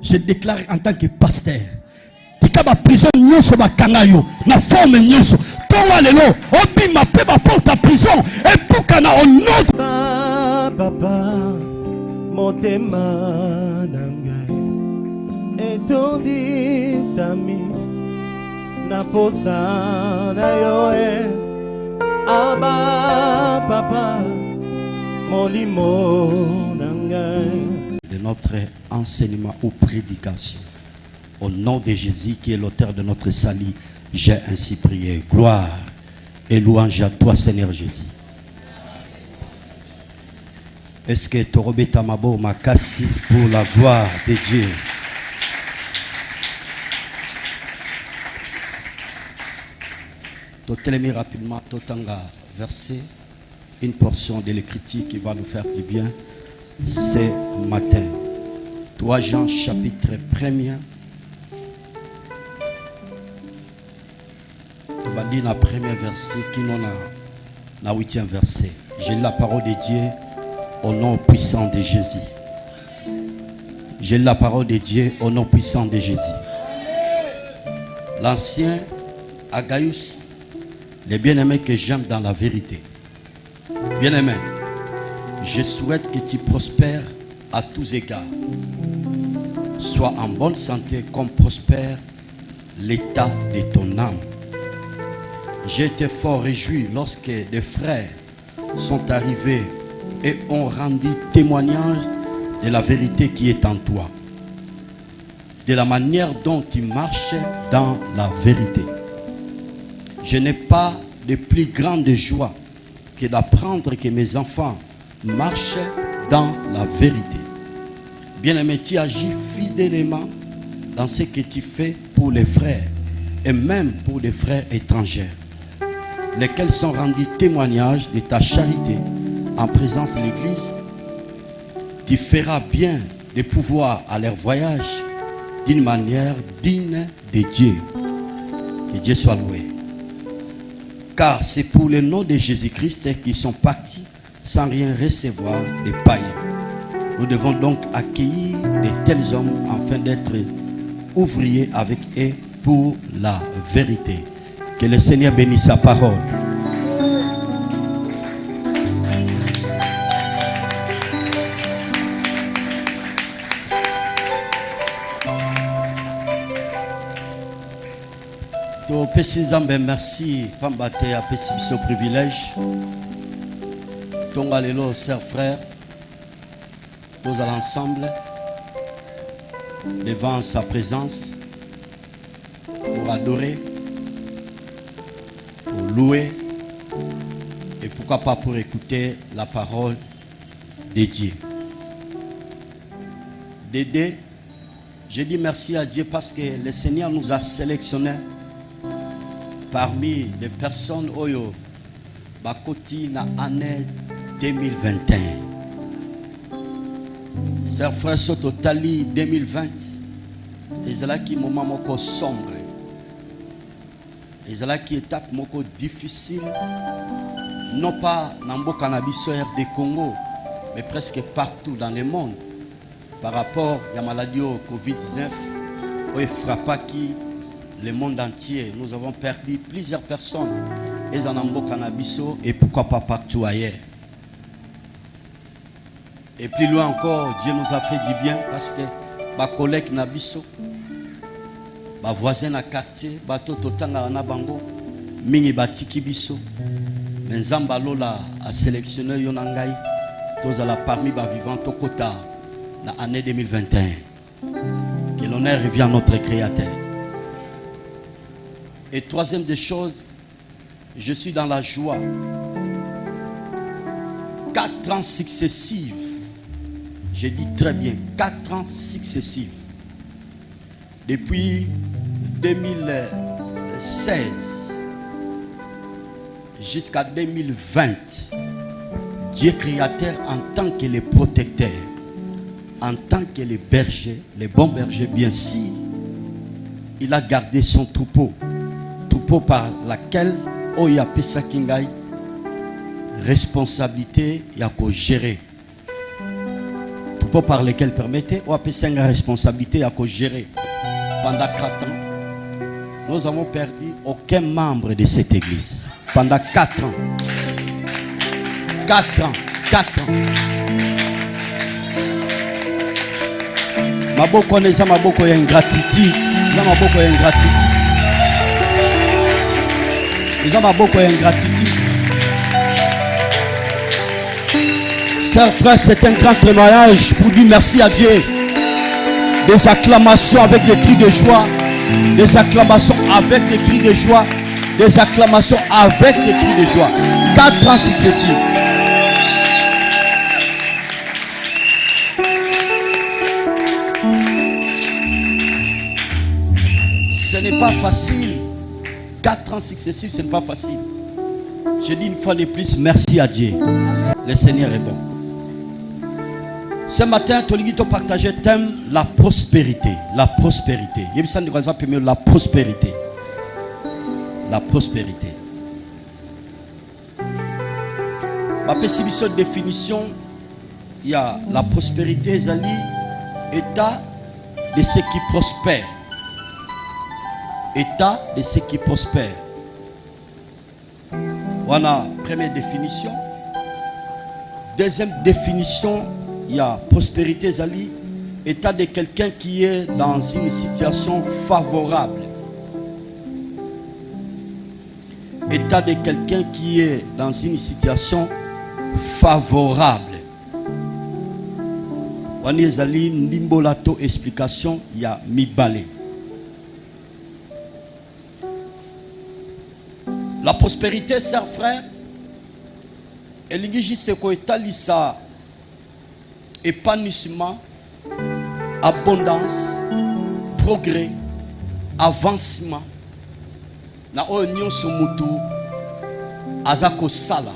Je déclare en tant que pasteur. Tika ba prison nyonso ba kangayo na forme nyonso. Tonga lelo obima pe ba porte à prison et bukana au nom papa motema nangai etondi sami na posa na yoe aba papa molimo nangai. De notre enseignement ou prédication, au nom de Jésus qui est l'auteur de notre salut, j'ai ainsi prié. Gloire et louange à toi, Seigneur Jésus. Est-ce que Torobeta Mabo Makasi pour la gloire de Dieu? Totelemi rapidement, Totanga, verset, une portion de l'écriture qui va nous faire du bien ce matin. 3 Jean chapitre 1er. On va dire la première verset qui nous a la 8e verset. J'ai la parole de Dieu au nom puissant de Jésus. J'ai la parole de Dieu au nom puissant de Jésus. L'ancien Agaius, les bien-aimés que j'aime dans la vérité. Bien-aimé, je souhaite que tu prospères à tous égards. Sois en bonne santé comme prospère l'état de ton âme. J'ai été fort réjoui lorsque des frères sont arrivés et ont rendu témoignage de la vérité qui est en toi. De la manière dont tu marches dans la vérité. Je n'ai pas de plus grande joie que d'apprendre que mes enfants marchent dans la vérité. Bien-aimé, tu agis fidèlement dans ce que tu fais pour les frères et même pour les frères étrangers, lesquels sont rendus témoignage de ta charité en présence de l'Église. Tu feras bien de pouvoir à leur voyage d'une manière digne de Dieu. Que Dieu soit loué. Car c'est pour le nom de Jésus-Christ qu'ils sont partis sans rien recevoir des païens. Nous devons donc accueillir de tels hommes afin d'être ouvriers avec eux pour la vérité. Que le Seigneur bénisse sa parole. Merci, Pambate, à ce privilège. Tongalelo, chers frères, tous à l'ensemble, devant sa présence, pour adorer, pour louer, et pourquoi pas pour écouter la parole de Dieu. Dédé, je dis merci à Dieu parce que le Seigneur nous a sélectionnés parmi les personnes oyo bakoti na année 2021. Chers frères, au totali 2020, les ala qui moment moko sombre, les ala qui étape moko difficile, non pas dans le cannabis RD Congo, mais presque partout dans le monde, par rapport à la maladie au Covid-19, qui frappe le monde entier. Nous avons perdu plusieurs personnes et en ambo cannabiso et pourquoi pas partout ailleurs. Et plus loin encore, Dieu nous a fait du bien parce que ma collègue nabiso, ma voisin na quartier, bato totanga na bango, mingi batiki biso, menzamba lola a sélectionné yonangai, tous à la parmi ba vivant au kota na année 2021. Que l'honneur revient à notre Créateur. Et troisième des choses, je suis dans la joie. 4 ans successifs. Je dis très bien, 4 ans successifs. Depuis 2016 jusqu'à 2020, Dieu créateur en tant que le protecteur, en tant que le berger, le bon berger bien sûr, il a gardé son troupeau. Par laquelle Oya Pesakingai responsabilité ya ko gérer. propos par lesquels permettez, ou après 5 responsabilités à gérer. Pendant 4 ans, nous avons perdu aucun membre de cette église. Pendant 4 ans. 4 ans. 4 ans. Maboko neza maboko ya ingratitude. Neza maboko ya ingratitude. Neza maboko ya ingratitude. Chers frères, c'est un grand témoignage pour dire merci à Dieu. Des acclamations avec des cris de joie. Des acclamations avec des cris de joie. Des acclamations avec des cris de joie. 4 ans successifs. Ce n'est pas facile. 4 ans successifs, ce n'est pas facile. Je dis une fois de plus, merci à Dieu. Le Seigneur est bon. Ce matin, Toliguito partageait le thème la prospérité. La prospérité. La prospérité. La prospérité. Ma pessimiste définition, il y a la prospérité, Zali, état de ceux qui prospèrent. État de ceux qui prospèrent. Voilà, première définition. Deuxième définition, il y a prospérité, Zali, état de quelqu'un qui est dans une situation favorable. État de quelqu'un qui est dans une situation favorable. Wani Zali, Nimbolato explication, il y a Mibale. La prospérité, chers frères, elle est juste que l'état épanouissement, abondance, progrès, avancement. Na oyo somutu azako sala.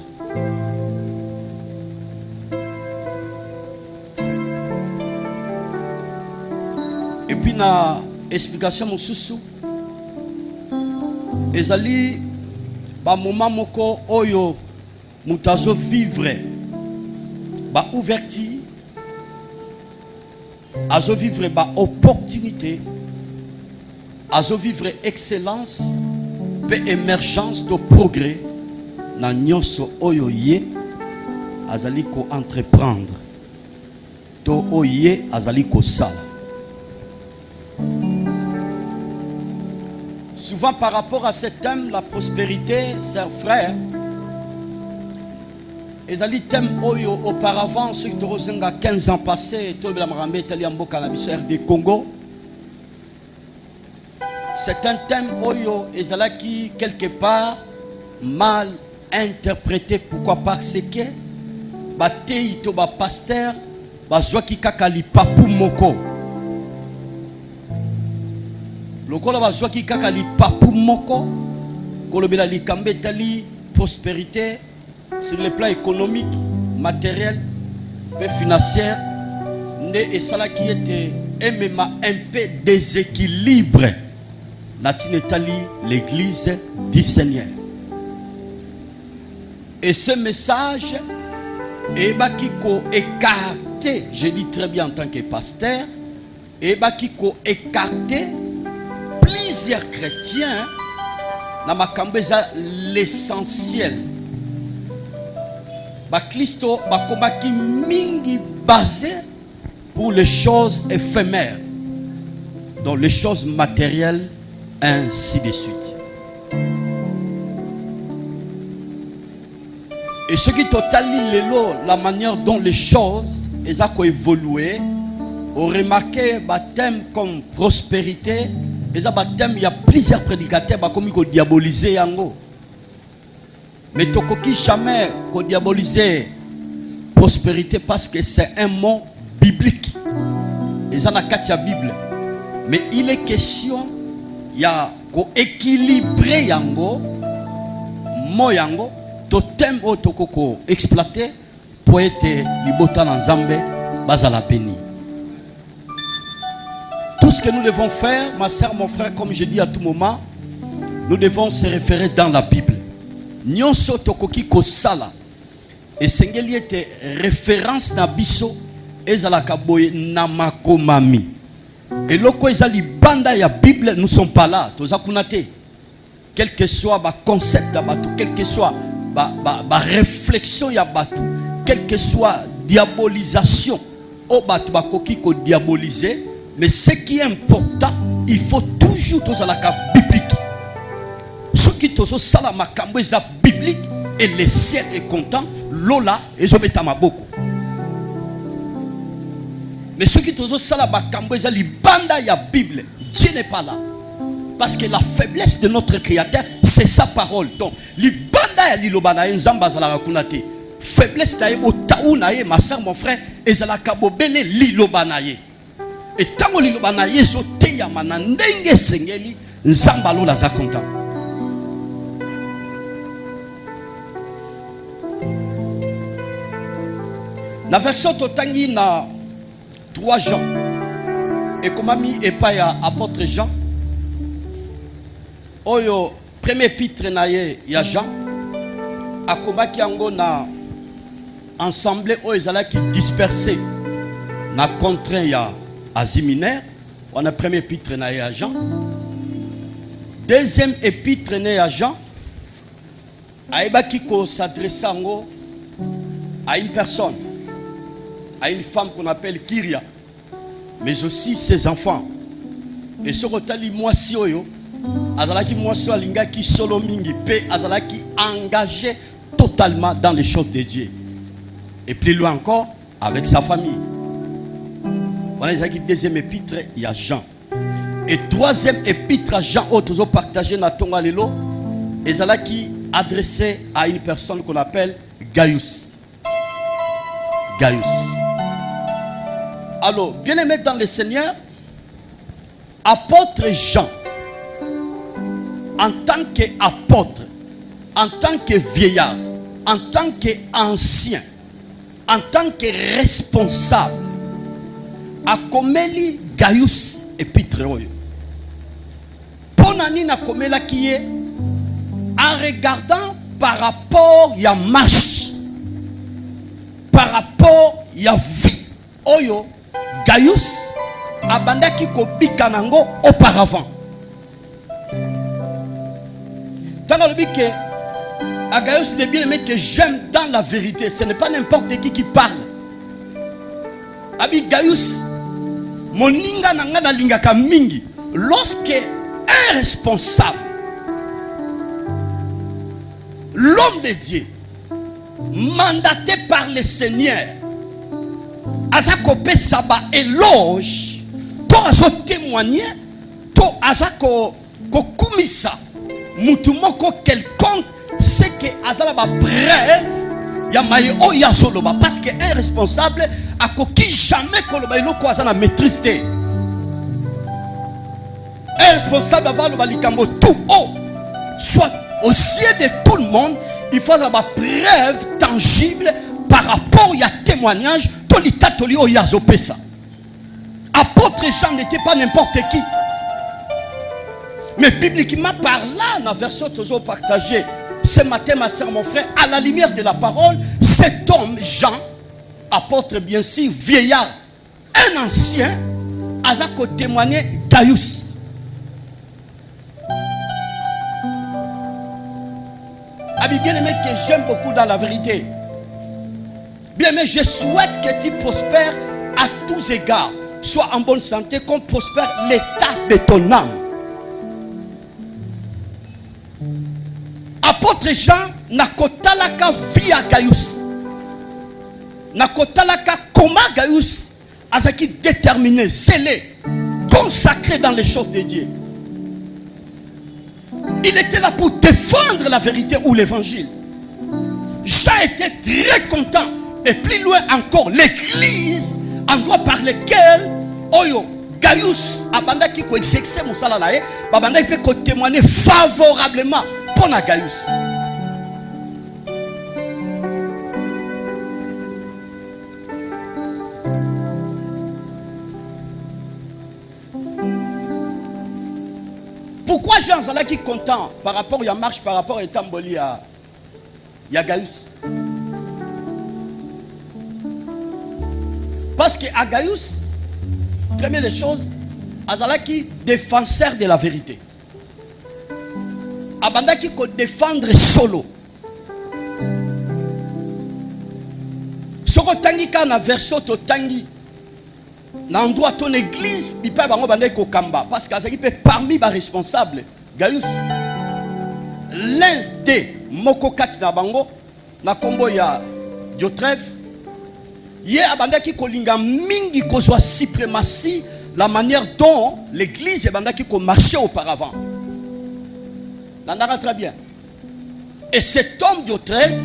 Et puis na explication mosusu ezali ba moment moko oyo mutazo vivre ba ouverture azo vivre ba opportunité azo vivre excellence pe émergence de progrès na nyonso oyo ye azali ko entreprendre to oye azali ko sala. Souvent par rapport à ce thème, la prospérité, chers frères, ezali thème oyo auparavant, ceux qui ont 15 ans passés, RD Congo, c'est un thème oyo ezalaki quelque part mal interprété. Pourquoi? Parce que batei to ba pasteur bazwaki kaka lipapu moko. Lokola bazwaki kaka lipapu moko kolobela likambe tali prospérité sur le plan économique, matériel et financier, et cela qui était un peu déséquilibre. L'église du Seigneur. Et ce message est écarté, je dis très bien en tant que pasteur, est écarté plusieurs chrétiens dans ma cambeza l'essentiel. Christo bakobaki mingi basé pour les choses éphémères, dans les choses matérielles, ainsi de suite. Et ce qui totalise la manière dont les choses ont évolué, ont remarqué baptême comme prospérité. Il y a plusieurs prédicateurs qui ont diabolisé yango. Mais tokoki jamais ko diaboliser prospérité parce que c'est un mot biblique. Et ça n'a qu'à la Bible. Mais il est question il y a ko équilibrer yango mo yango to thème o tokoko exploiter pour être libota na Nzambe bazala béni. Tout ce que nous devons faire, ma soeur, mon frère, comme je dis à tout moment, nous devons se référer dans la Bible. Nyonso tokoki ko sala et sengeli était référence na biso ezalaka boye na makomami. Et loko ezali banda ya Bible, nous sommes pas là. Toza kunate. Quel que soit le concept de bateau, quel que soit la réflexion ya bateau, quelle que soit diabolisation, au bateau bakoki ko diaboliser. Mais ce qui est important, il faut toujours tous à la biblique. Ce qui tozo sala makambo eza biblique et le ciel est content. Lola ezobeta maboko. Mais ceux qui tozo sala makambo eza libanda ya Bible, Dieu n'est pas là. Parce que la faiblesse de notre créateur, c'est sa parole. Donc, libanda ya lilobana nzamba za la rakunate. Faiblesse na ye otaou na ye, ma soeur, mon frère, ezala kabobele lilobana ye. Et tango lilobana ye zote ya manandenge sengeli nzamba lola za content. La version totangi na 3 Jean. Et comme ami et pas ya apôtre Jean. Oyo premier épître na ye ya Jean. Akomaki yango na ensemble oyo ezalaki dispersé na contraint ya Asie mineure. On a premier épître na ye ya Jean. Deuxième épître na ya Jean. Aebaki ko s'adresser yango à une personne, à une femme qu'on appelle Kyria, mais aussi ses enfants. Et ce rotali mwasi oyo azalaki mwasi alingaki solo mingi pe azalaki engagé totalement dans les choses de Dieu. Et plus loin encore avec sa famille. Voilà les deuxième épître, il y a Jean. Et troisième épître à Jean, autres ont partagé na tonga lelo, ezalaki adressé à une personne qu'on appelle Gaius. Gaius. Alors, bien aimé dans le Seigneur, apôtre Jean, en tant qu'apôtre, en tant que vieillard, en tant qu'ancien, en tant que responsable, a komeli Gaius épître oyo. Ponani na komela qui est en regardant par rapport à marche, par rapport à vie oyo Gaius abandaki ko bikanango auparavant. Tant que le bique à Gaius le bien-aimé que j'aime dans la vérité, ce n'est pas n'importe qui parle. Abi Gaius moninga nanga na lingaka mingi lorsque un responsable, l'homme de Dieu, mandaté par le Seigneur, azako pesaba éloge, to azo témoigner, to azako kokumisa, mutumoko quelconque, c'est que azala ba bref, ya maye o ya soloba, parce que un responsable a koki jamais koloba iloko azana maîtrise. Un responsable va le likambo tout haut, soit au ciel de tout le monde, il faut avoir preuve tangible par rapport à témoignage. Apôtre Jean n'était pas n'importe qui. Mais bibliquement par là, dans la version toujours partagée, ce matin, ma soeur, mon frère, à la lumière de la parole, cet homme, Jean, apôtre bien sûr, vieillard, un ancien, a témoigné Gaius. Bien aimé que j'aime beaucoup dans la vérité. Bien aimé, je souhaite que tu prospères à tous égards. Sois en bonne santé, qu'on prospère l'état de ton âme. Apôtre Jean n'a kotalaka via Gaius. N'a kotalaka comment Gaius a qui déterminé, scellé, consacré dans les choses de Dieu. Il était là pour défendre la vérité ou l'évangile. Jean était très content. Et plus loin encore, l'église, endroit par lequel Oyo, Gaius, Abanda qui ko exercer Moussala Nae, Babanda il peut témoigner favorablement pour Gaius. Pourquoi Jean Zala qui est content par rapport à marche, par rapport à Tamboli à Gaius? Parce Parce que Agaius, première des choses, azalaki défenseur de la vérité. Abandaki ko défendre solo. Soko tangi ka na verso to tangi. Na endroit ton église, bipa bango bandai ko kamba. Parce qu'azaki peut parmi les responsables, Gaius. L'un des moko kati na bango, na kombo ya Diotrephe, Yé abandaki kolinga mingi kozwa suprématie la manière dont l'église abandaki ko marchait auparavant. L'andara très bien. Et cet homme Diotrephe,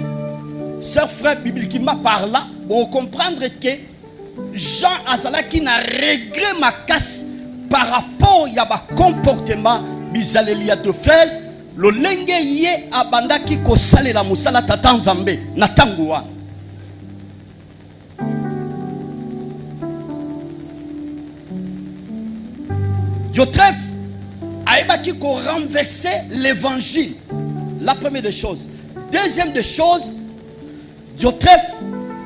sœur frère bibliquement par là, pour comprendre que Jean azalaki na regret ma casse par rapport à ba comportement bizalelia de fraise, le lenge yé abandaki ko sale la musala tata nzambe na tangoua. Diotrephe a ébaki qu'on renversait l'évangile. La première des choses. Deuxième des choses, Diotrephe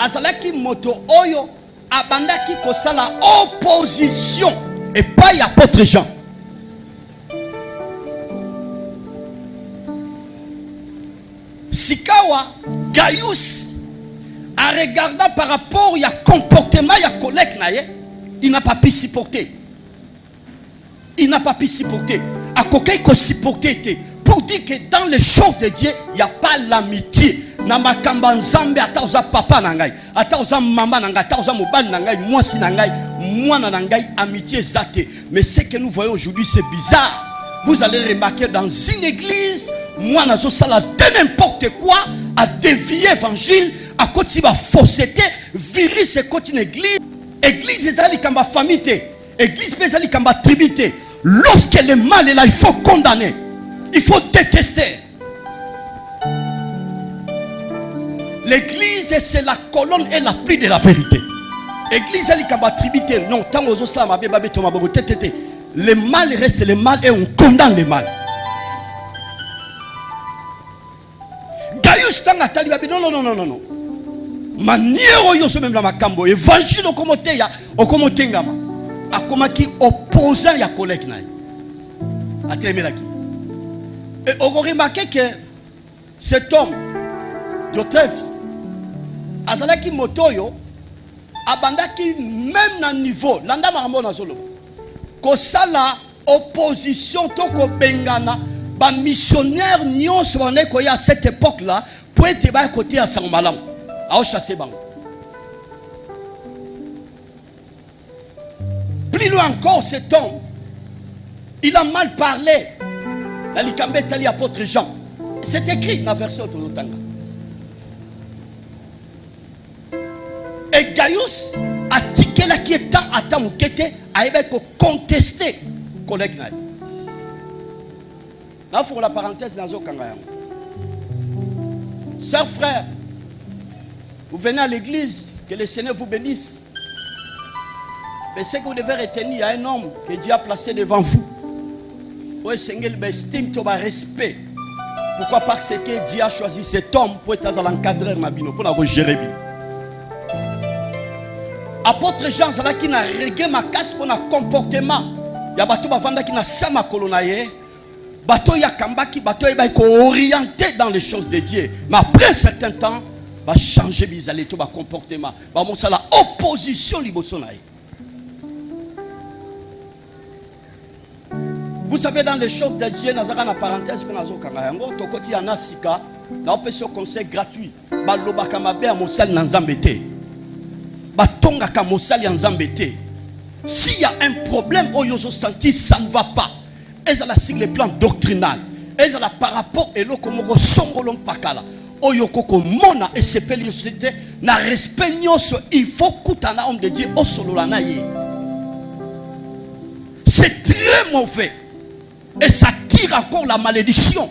azalaki moto oyo abandaki ko sala opposition et pas y apôtre Jean. Sikawa Gaius en regardant par rapport à comportement ya collègue na ye, il n'a pas pu supporter. Il n'a pas pu supporter. À coquet qu'on supporter pour dire que dans les choses de Dieu, il n'y a pas l'amitié. Na makamba nzambe atauza papa nangai, atauza maman nangai, atauza mobali nangai, moi si nangai, moi nangai, amitié zate. Mais ce que nous voyons aujourd'hui, c'est bizarre. Vous allez remarquer dans une église, moi nazo sala de n'importe quoi, à dévier l'évangile, à côté de la fausseté, virer ce côté une église. Église ezali kamba famille, église ezali kamba tribité. Lorsque le mal est là, il faut condamner. Il faut détester. L'église, c'est la colonne et l'appui de la vérité. L'église, elle est comme tributaire. Non, tant aux oslam, le mal reste le mal et on condamne le mal. Gaius tanga talibabi, non. Maniero yo so même la makambo. Évangile okomote ngama. Akomaki opposant ya collègue na. Atelmelaki. Et on remarque que cet homme Diotrephe azalaki motoyo abandaki même na niveau landa makambo na zolo ko sala opposition to ko bengana ba missionnaire nyonso on est à cette époque là pour être ba côté à Sangomalam a chasser bango. Plus loin encore cet homme il a mal parlé la likambe tali apôtre Jean. C'est écrit dans la version Tolotanga. Et Gaius a tiqué la qui est à Tamoukete a contesté collègue. Là, il faut la parenthèse dans Zokangayam. Sœurs, frères, vous venez à l'église, que le Seigneur vous bénisse. Mais ce que vous devez retenir, il y a un homme que Dieu a placé devant vous. Oui, Seigneur, estime, tu vas respect. Pourquoi? Parce que Dieu a choisi cet homme pour être dans l'encadreur pour gérer. Apôtre Jean, c'est là qui n'a réglé ma casse pour un comportement. Il y a bateau bavanda qui n'a sama kolonaye. Bateau ya kambaki, bateau ya orienté dans les choses de Dieu. Mais après un certain temps, va changer bizarre tout ba comportement. Ba mon ça la opposition libosonaye. Vous savez, dans les choses de Dieu, nous avons une parenthèse pour nous kangayango. Tokoti anasika, na opération conseil gratuit. Ba lobaka mabe a mosali na nzambete. Ba tonga ka mosali nzambete. S'il y a un problème, oyozo senti, ça ne va pas. Et ça la sur le plan doctrinal. Et ça la par rapport et lo komoko songolong pakala. Oyoko ko mona et sepeli société na respect nyonso il faut kutana homme de Dieu au solo la na ye. C'est très mauvais. Et ça tire encore la malédiction.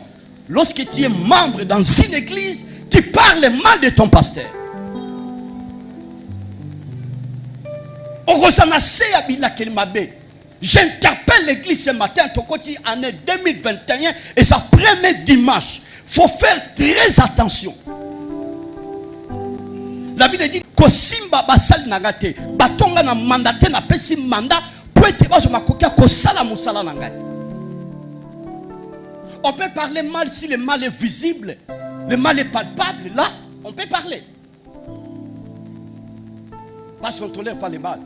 Lorsque tu es membre dans une église, tu parles mal de ton pasteur. J'interpelle l'église ce matin, année 2021, et sa première dimanche. Il faut faire très attention. La Bible dit que simba basal nagate batonga na mandaté na pesi mandat pour être baso makokia ko sala musala nangai. On peut parler mal si le mal est visible, le mal est palpable. Là, on peut parler. Parce qu'on ne tolère pas le mal.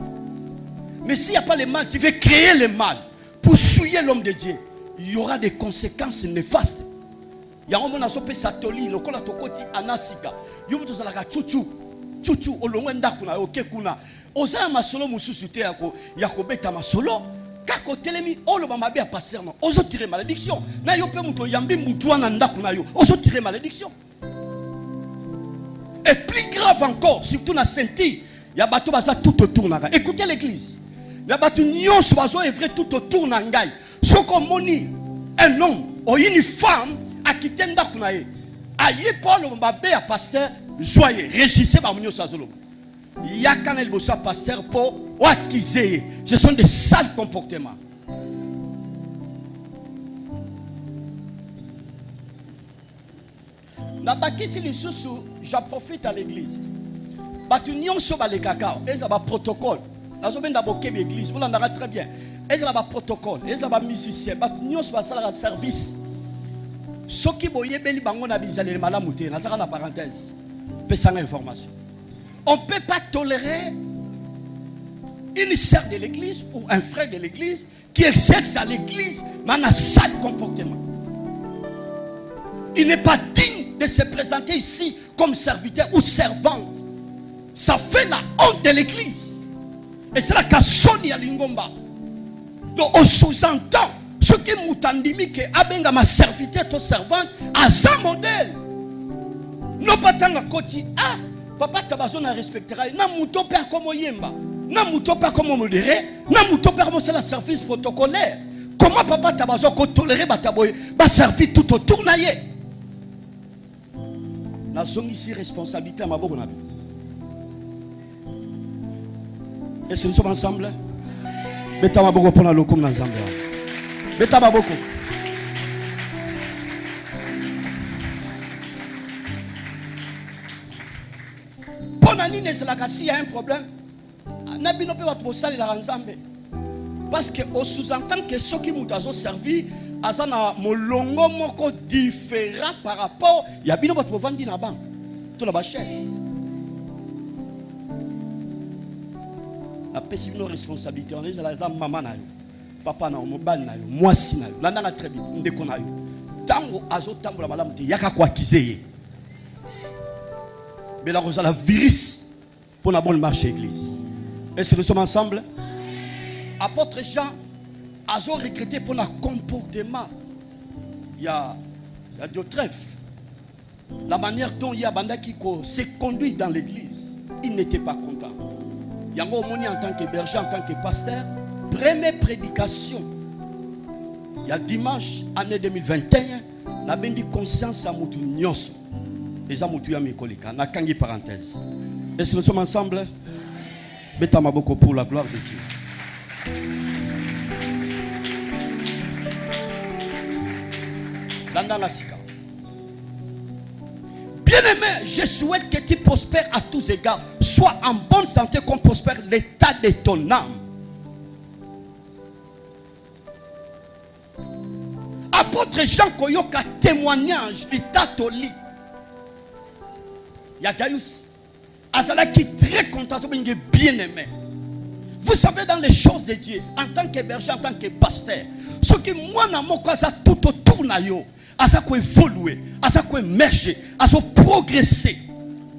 Mais s'il n'y a pas le mal, tu veux créer le mal pour souiller l'homme de Dieu, il y aura des conséquences néfastes. Il y a un moment où on peut s'attoler, le col à tokoti anasika. Il y a un moment où chuchu olongenda kuna oke kuna. Osala masolo mususute yako yakobeta masolo. Kako telemi olo mamabe a pasteur non. Oso tirer malédiction. Na yo pe muto yambi mutua na ndaku na yo. Oso tirer malédiction. Et plus grave encore, surtout na senti, il y a bateau baza tout autour na. Écoutez l'église. Il y a bateau nyonso bazo est vrai tout autour na ngai. Soko moni un homme ou une femme a quitté ndaku na ye. Aye Paul mamabe a pasteur joyeux, régissez par munyo sazolo. Yakana el bossa pasteur pour wakize. Ce sont des sales comportements. Nabakisi lisusu, j'en profite à l'église. Batu nyonso ba le cacao, et ça va protocole. La zone d'aboké l'église, vous l'entendrez très bien. Et ça va protocole, et ça va musicien, batu nyonso ba sala service. Soki boye beli bango na bizali malamute, na sala na parenthèse. Pesana information. On ne peut pas tolérer une sœur de l'église ou un frère de l'église qui exerce à l'église mais en un sale comportement. Il n'est pas digne de se présenter ici comme serviteur ou servante. Ça fait la honte de l'église. Et c'est là qu'a sonné à Lingomba. Donc on sous-entend ce qui m'outandimi que abenga ma serviteur ou servante à un modèle. Non pas tant à côté. Ah, papa tabazo na respectera. Na muto père comme yemba. Na muto père comme modéré. Na muto père comme c'est la service protocolaire. Comment papa tabazo ko tolérer bataboy ba servir tout autour na ye. La zone ici responsabilité à ma bonne ami. Est-ce que nous sommes ensemble? Beta ma boko pona lokum na ensemble. Beta ma boko. S'il y a un problème, Nabino peut pas poser la ensemble. Parce que on sous-entend que ceux qui m'ont servi, azana molongo moko différent par rapport. Il y a bino pas vendre na banque, tout la chaise. La personne responsabilité, on est la maman na yo, papa na yo, mobile na yo, moi si na yo, landa na très bien, ndeko na yo. Tango azo tango la malamu te yaka kwa kizeye. Mais la rosa la virus pour la bonne marche église. Est-ce que nous sommes ensemble? Apôtre Jean a regretté pour le comportement. Il y a de trêve. La manière dont il y a Banda qui s'est conduit dans l'église. Il n'était pas content. Il y a en tant que berger, en tant que pasteur. Première prédication. Il y a dimanche, année 2021. La bendi conscience à Moutou Nyonso. Et ça Moutou Yamikolika. Na kangi parenthèse. Est-ce que nous sommes ensemble? Betama beaucoup pour la gloire de Dieu. Bien-aimé, je souhaite que tu prospères à tous égards. Sois en bonne santé comme prospère l'état de ton âme. Apôtre Jean Koyoka témoignage, l'état au lit. Il y a Gaius. Azala qui est très content, bien aimé. Vous savez, dans les choses de Dieu, en tant que berger, en tant que pasteur, ce qui moi n'a pas tout autour na yo, asa ko évoluer, asa ko émerger, asa progresser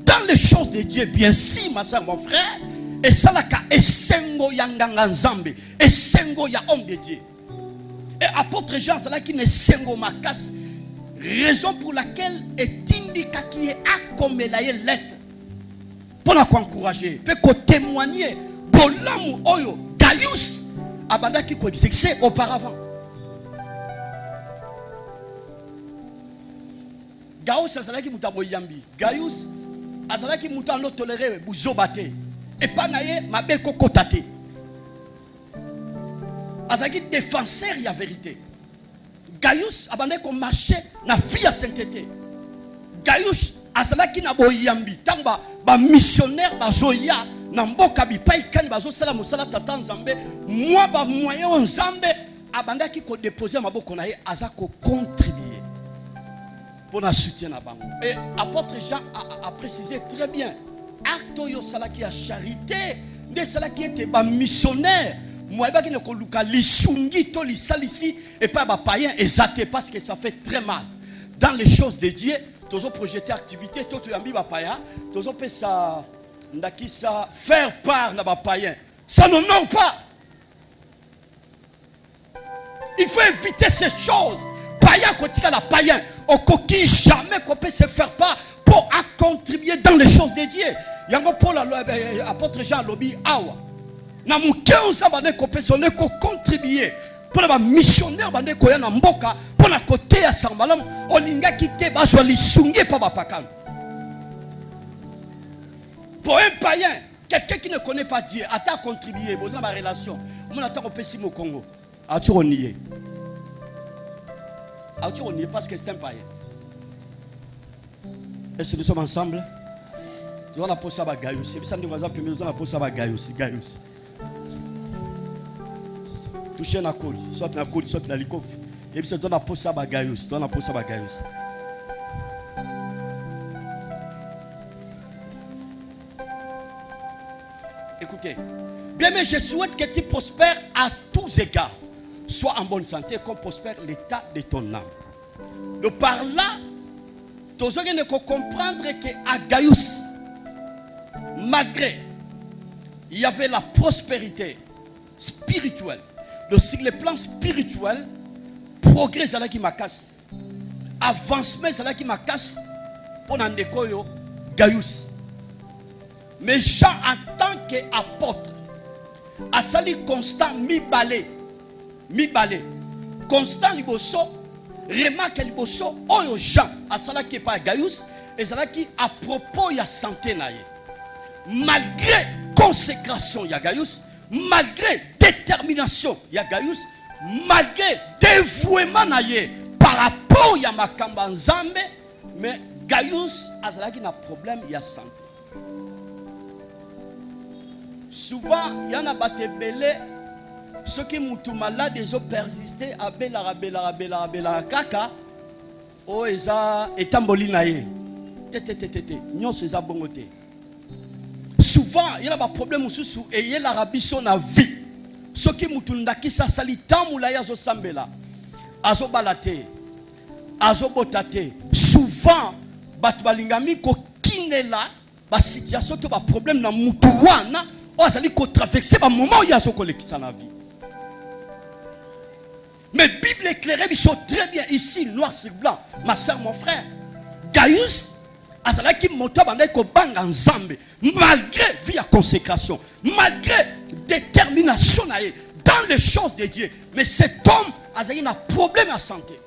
dans les choses de Dieu. Bien si, ma soeur, mon frère, et ça la ka esengo yanganga nzambe, esengo ya homme de Dieu. Et apôtre Jean, c'est là qui ne sengo makas, raison pour laquelle est indiqué qui est accompagné lettre. Pour l'encourager, pour témoigner, pour l'amour, oyo, Gaius, abanda qui coexistait auparavant. Gaius, azala qui mutabo yambi. Gaius, azala qui mutano toléré, bouzobate. Et pas naye, mabe kokotate. Azala qui défenseur, il y a vérité. Gaius, abanda qu'on marchait, na vie à sainteté. Gaius, azalaki na boyambi tamba ba missionnaire bazoya na mboka bipai kani bazosala mosala tata nzambe moi ba moyen nzambe abandaki ko déposer maboko na ye aza ko contribuer pour na soutien na bango. Et apôtre Jean a précisé très bien acte yo salaki ya charité nde salaki était ba missionnaire moi ba ki ne ko luka lisungi to lisalisi et pas ba païen exaté parce que ça fait très mal dans les choses de Dieu. Tozo projeter activité to yambi ba païen tozo pe ça ndaki ça faire part na ba païen ça n'honore pas. Il faut éviter ces choses. Païen kotika la païen au coquille jamais qu'on peut se faire part pour contribuer dans les choses de Dieu. Yango Paul apôtre Jean lobi awa na muke usabane ko personne ko contribuer pour les missionnaires bande ko ya na mboka pour na côté ya sambalam olinga kité bazwa lisungi pa bapakana. Pour un païen, quelqu'un qui ne connaît pas Dieu, a contribué, vous avez ma relation. On attend au Pessimo au Congo. A-tu renié? A-tu renié parce que c'est un païen? Est-ce que nous sommes ensemble? Nous allons poser à Gaius. Nous allons poser à Gaius. Gaius. Toucher la colle, soit la colle, soit la licof. Et puis nous allons poser à Gaius. Nous allons poser à Gaius. Écoutez, bien mais je souhaite que tu prospères à tous égards. Sois en bonne santé comme prospère l'état de ton âme. De par là, tu ne peux comprendre qu'à Gaius, malgré il y avait la prospérité spirituelle, sur le plan spirituel, progrès à la qui m'a cassé, avancement à la qui m'a cassé, pour n'en Gaius. Mais Jean, en tant qu'apôtre, a sali constant mi-balé. Constant liboso, remarque liboso, oyo Jean, a sala qui pas Gaius, et sala qui à propos ya santé naye. Malgré consécration ya Gaius, malgré détermination ya Gaius, malgré dévouement naye par rapport ya makamba nzambe, mais Gaius a sala qui na problème ya santé. Souvent, il y en a des belé, ceux qui sont malades, ils ont persisté à belara kaka, oh, ils ont étambolinaye. Souvent, il y a des problèmes et il y a la rabition dans la vie. Ceux qui sont ndaki sa sali tamula ya zo sambela, azo balate, azo botate. Souvent, bat balingami ko kinela, ba situation to ba problème na mutuwana. Vous allez traverser un moment où il y a ce qu'on dans la vie. Mais la Bible éclairée, ils sont très bien ici, noir sur blanc. Ma soeur, mon frère, Gaius, azalaki moto bandai ko banga nzambe, malgré vie à consécration, malgré détermination dans les choses de Dieu. Mais cet homme azalaki un problème à santé.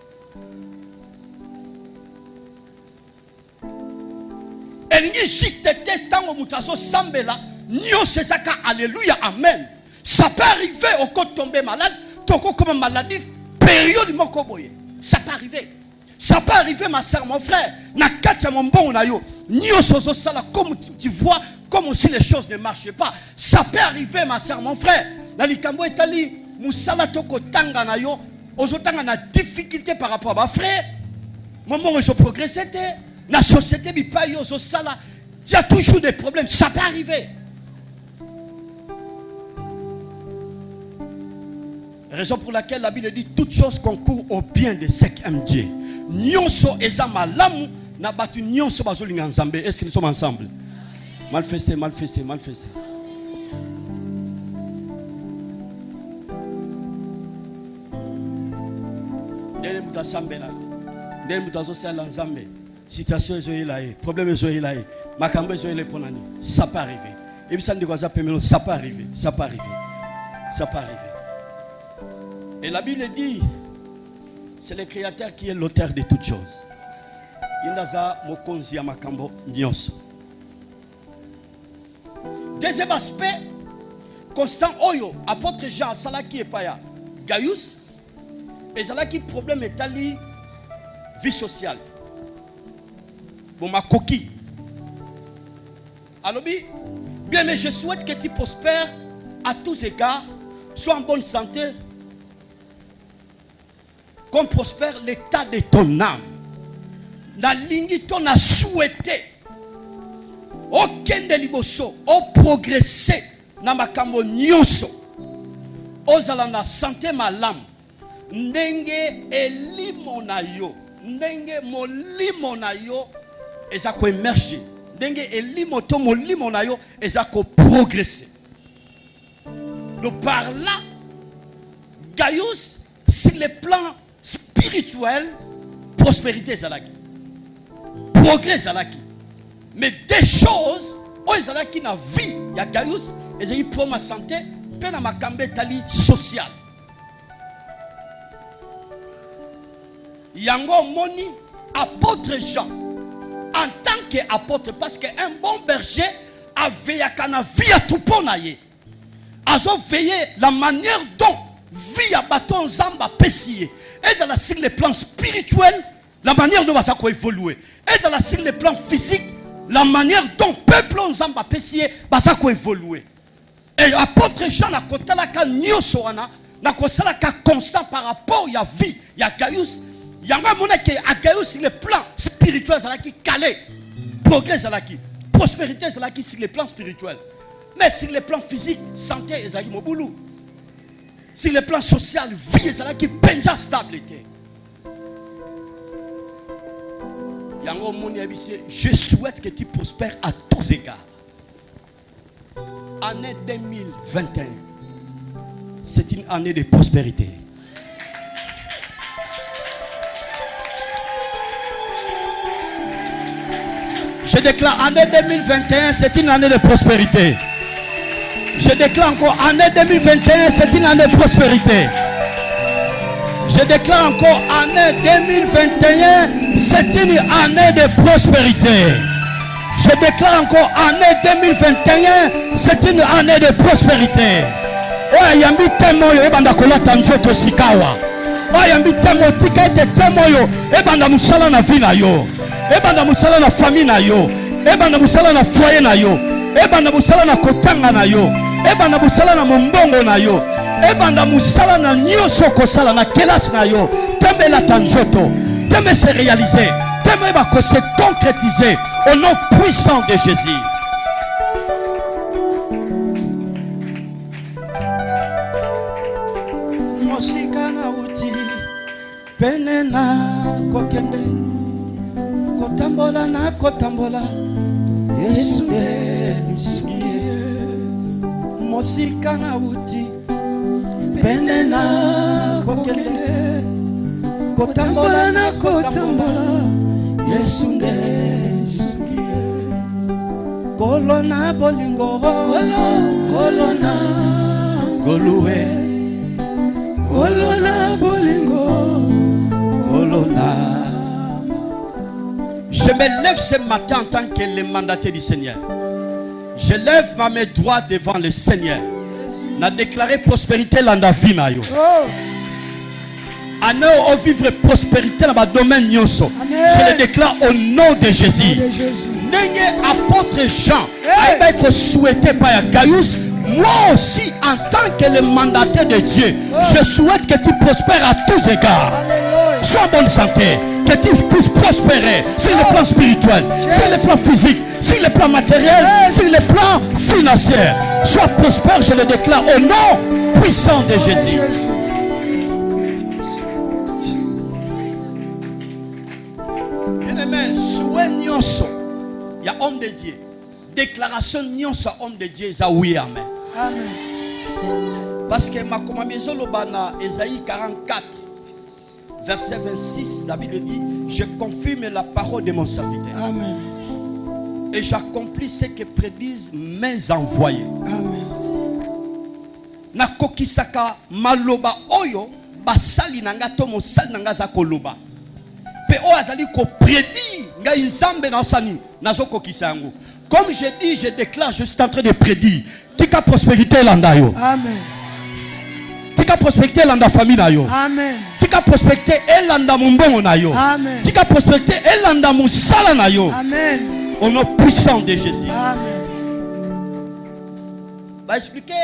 Et il y a juste des temps où mutazo sambela. Alléluia, amen. Ça peut arriver au cas de tomber malade, comme maladie, période mokoboye. Ça peut arriver. Ça peut arriver, ma soeur, mon frère. Nakati mon bon nayo. Nio sozo sala comme tu vois, comme si les choses ne marchaient pas. Ça peut arriver, ma soeur, mon frère. Na likambo etali musala toko tanga nayo, ozotanga na difficulté par rapport à ma frère. Moment où ils ont progressé, la société bipa yo sala. Il y a toujours des problèmes. Ça peut arriver. Raison pour laquelle la Bible dit toutes choses concourent au bien de ceux qui aiment Dieu. Nyonso eza malamu na batu nyonso bazolinga nzambe. Est-ce que nous sommes ensemble? Malfesté. Ndele mutasambela. Ndele mutazosala nzambe. Situation ezoyela e, problème ezoyela e, makambo ezoyela ponani. Ça peut arriver. Et puis ça ne doit pas permettre, ça peut arriver. Et la Bible dit, c'est le Créateur qui est l'auteur de toutes choses. Indaza mokonzi ya makambo nyonso. Deuxième aspect, constant oyo, apôtre Jean salaki epaya, Gaius, et salaki problème etali vie sociale. bon ma coquille. Alors bien, mais je souhaite que tu prospères à tous égards, sois en bonne santé, qu'on prospère l'état de ton âme. La ligne ton a souhaité. Aucun de liboso, au progresser dans ma cambo nyonso. Ozala na santé malam. Ndenge elimo na yo, ndenge molimo na yo, ezako émerger. Ndenge elimo to molimo na yo, ezako progresser. Donc par là, Gaius, sur le plan spirituel, prospérité zalaki, progrès zalaki. Mais des choses, où zalaki na vie, ya Gaius, ezali pour ma santé, pe na makambe tali social. Yango moni apôtre Jean en tant qu'apôtre, parce qu'un bon berger a veillé à la vie à tout pour naïe. A veillé la manière dont vie à bâton zamba pessier. Et dans sur le plan spirituel, la manière dont ça va évoluer. Et dans sur le plan physique, la manière dont peuple zamba pessier va ça évoluer. Et apôtre Jean na kotala ka nyoso wana na kosala ka constant par rapport à vie, il y a Gaius. Il y a un Gaius sur le plan spirituel, qui calé. Progrès, prospérité, sur le plan spirituel. Mais sur le plan physique, santé, il moboulou. Sur le plan social, vie, qui penja stabilité. Je souhaite que tu prospères à tous égards. Année 2021, c'est une année de prospérité. Je déclare année 2021, c'est une année de prospérité. Je déclare encore année 2021, c'est une année de prospérité. Je déclare encore année 2021, c'est une année de prospérité. Je déclare encore année 2021, c'est une année de prospérité. Oh, yambi temoyo ebanda kolata njoto sikawa. Oh, yambi temo tika ete temoyo ebanda musala na vie na yo. Ebanda musala na famille na yo. Ebanda musala na foyer na yo. Ebanda musala na kotanga na yo. Ebanda musala na mombongo na yo. Ebanda musala na nyonso kosala na kelasi na yo. Tembe la tanjoto. Tembe se réaliser. Tembe ba ko se concrétiser au nom puissant de Jésus. Mosika na uti penena kokende. Kotambola na kotambola Yesu de misugie Mosika na uti Pene na kokende Kotambola na kotambola Yesu de misugie Kolona bolingo Kolona Golue Kolona bolingo Kolona. Je me lève ce matin en tant que le mandataire du Seigneur. Je lève ma main droite devant le Seigneur. Na déclaré prospérité dans la vie na yo. Année au vivre prospérité dans le domaine nyonso. Je le déclare au nom de Jésus. Nenge apôtre Jean a été souhaité par Gaius. Moi aussi, en tant que le mandataire de Dieu, je souhaite que tu prospères à tous égards. Sois en bonne santé. Que tu puisses prospérer sur le plan spirituel, sur le plan physique, sur le plan matériel, sur le plan financier. Sois prospère, je le déclare au nom puissant de Jésus. Bien-aimé, souhait nyonso, il y a homme de Dieu. Déclaration nyonso homme de Dieu, ça oui, amen. Amen. Parce que ma maison lobana, Ésaïe 44. Verset 26, la Bible dit, je confirme la parole de mon serviteur. Amen. Et j'accomplis ce que prédisent mes envoyés. Amen. Na kokisaka maloba oyo basali nanga to mosali nanga za koloba. Pe o azali ko prédire nga nzambe na sani nazo kokisa yango. Comme je dis, je déclare, je suis en train de prédire. Tika prospérité landayo. Amen. tika prospecter landa famille na yo. Amen. Tika prospecter elanda mumbongo na yo. Amen. Tika prospecter elanda musala na yo. Amen. Au nom puissant de Jésus. Amen. Va expliquer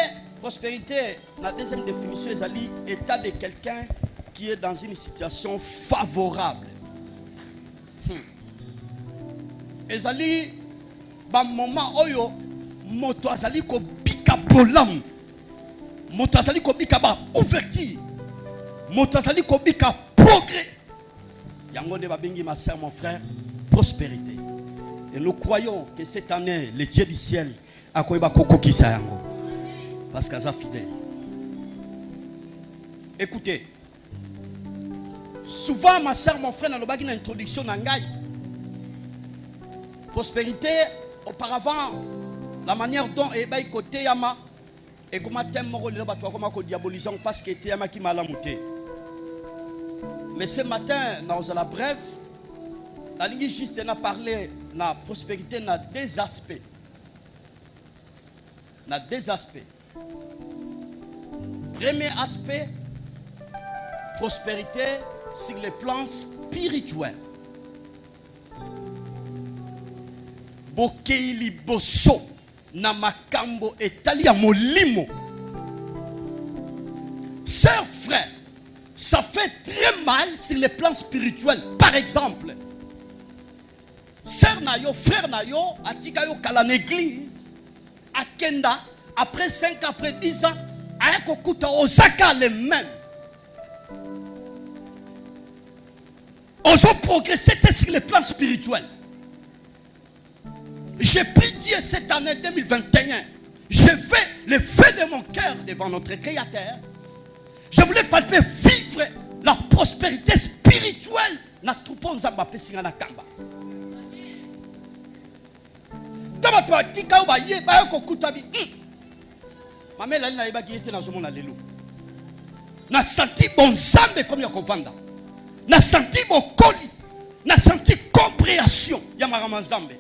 prospérité. La deuxième définition est l'état de quelqu'un qui est dans une situation favorable. Ezali ba moment oyo moto azali ko bika bolam. Moto azali ko bika ba ouverture. Moto azali ko bika progrès. Yango de ba bengi ma sœur, mon frère, prospérité. Et nous croyons que cette année le Dieu du ciel a koyeba kokokisa yango. Parce qu'elle est fidèle. Écoutez, souvent ma soeur, mon frère, dans l'introduction d'Angaï, prospérité, auparavant, la manière dont Ebaï côté Yama, et comment t'aimes mon diabolisant parce que t'es Yama qui m'a lamouté. Mais ce matin, dans la brève, la ligne juste n'a parlé, la prospérité n'a deux aspects. N'a deux aspects. Premier aspect, prospérité sur le plan spirituel. Bokeili boso na makambo etali ya molimo. Sœurs, frères, ça fait très mal sur le plan spirituel. Par exemple, sœur nayo, frère nayo, atika yo kala l'église, à Kenda, après 5 après 10 ans, ayakokuta ozaka les mêmes. Ozo progresser sur le plan spirituel. J'ai pris Dieu cette année 2021. Je fais le feu de mon cœur devant notre Créateur. Je voulais palper vivre la prospérité spirituelle. Na troupo nzamba pesinga na kamba. Tama to atika ba ye ba ko kutabi. Mamela na yeba ki ete na zomo na lelo. Na senti bon zambe comme yako vanda. Na senti bon koli. Na senti compréhension ya marama zambe.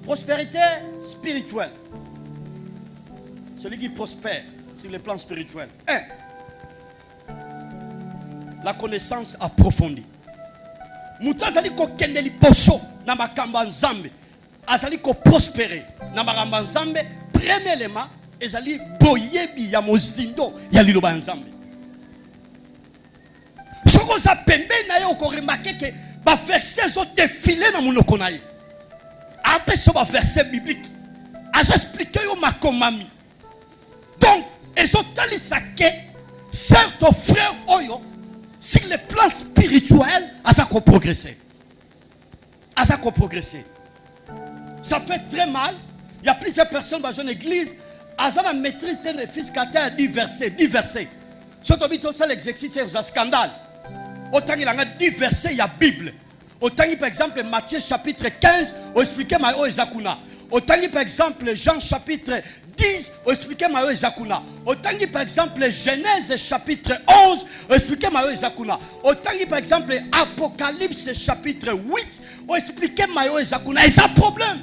Prospérité spirituelle. Celui qui prospère sur le plan spirituel. 1. La connaissance approfondie. Mouta azali ko kendeli poso na makamba nzambe. Azali ko prospérer na makamba nzambe. Premier élément, ezali boyebi ya mozindo ya liloba nzambe. Soko za pembe na yo ko remarquer que ba verset zo défiler na monoko na yo. Après ce verset biblique, je expliqué yo makomami. Donc, ils ont tali saké, certes frère Oyo, sur le plan spirituel, azako progresser. Azako progresser. Ça fait très mal. Il y a plusieurs personnes dans une église, azana maîtrise des fiscataires diversés. Si tu habites ça l'exercice, c'est un scandale. Autant il y a diversé, il y a Bible. Autant par exemple Matthieu chapitre 15, on explique Mayo Ezakuna. Autant par exemple Jean chapitre 10, on explique Mayo Ezakuna. Autant par exemple Genèse chapitre 11, on explique Mayo Ezakuna. Autant par exemple Apocalypse chapitre 8, on explique Mayo Ezakuna. Et ça problème.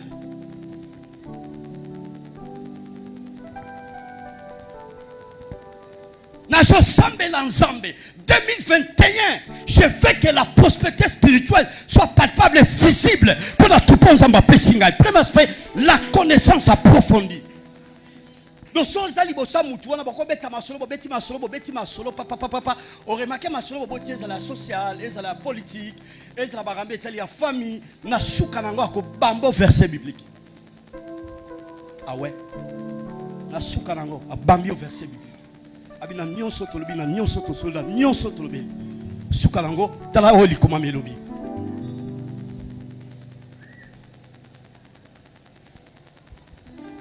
Nazo sambe l'ensemble. 2021, je veux que la prospérité spirituelle soit palpable et visible pour la tout bon zamba pesinga. Premier aspect, la connaissance approfondie. Nous sommes allés au Samoutou, on a beaucoup bêti masolo, papa. On remarque masolo, boté la sociale, et la politique, et la barambe, la famille, na soukanango ko bambo verset biblique. Ah ouais, na soukanango a bambio verset biblique. Abina nyonso tolobi na nyonso tosola nyonso tolobi sukalango tala oli koma melobi.